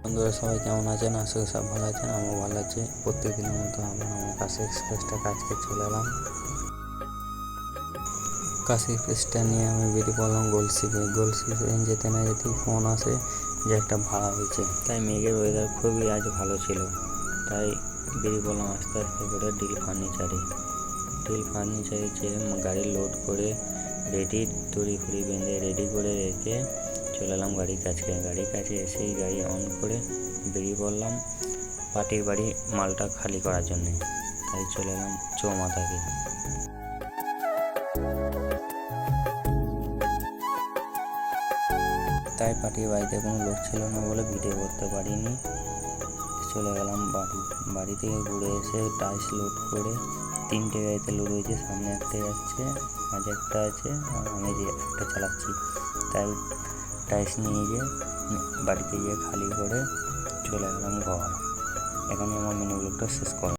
বন্ধুরা সবাই কেমন আছেন? আশা করি সব ভালো আছেন, আমিও ভালো আছি। প্রত্যেকদিনের মতো আবার আমার কাশি এক্সপ্রেসটা কাজকে চলে এলাম। কাশি এক্সপ্রেসটা নিয়ে আমি বেরিয়ে পড়লাম গলসি যেতে না যেতেই ফোন আসে যে একটা ভাড়া হয়েছে। তাই মেঘের ওয়েদার খুবই আজ ভালো ছিল, তাই বেরিয়ে পড়লাম আস্তে আস্তে করে ডিল ফার্নিচারে যেয়ে গাড়ি লোড করে রেডি দড়ি ফুড়ি বেঁধে রেডি করে রেখে চলে এলাম গাড়ির কাছে এসেই গাড়ি অন করে বেরিয়ে পড়লাম পার্টির বাড়ি মালটা খালি করার জন্যে। তাই চলে এলাম চৌমাথাকে। তাই পার্টির বাড়িতে কোনো লোক ছিল না বলে ভিডিও করতে পারিনি। চলে গেলাম বাড়ি থেকে ঘুরে এসে টাইস লোড করে 3টে গাড়িতে লোড হয়েছে, সামনে একটা যাচ্ছে, মাঝে একটা আছে আর আমি যে একটা চালাচ্ছি। তাই টাইস নিয়ে গিয়ে বাড়িতে গিয়ে খালি করে চলে গেলাম ঘর। এখানে আমার মিনি ব্লগটা শেষ করলাম।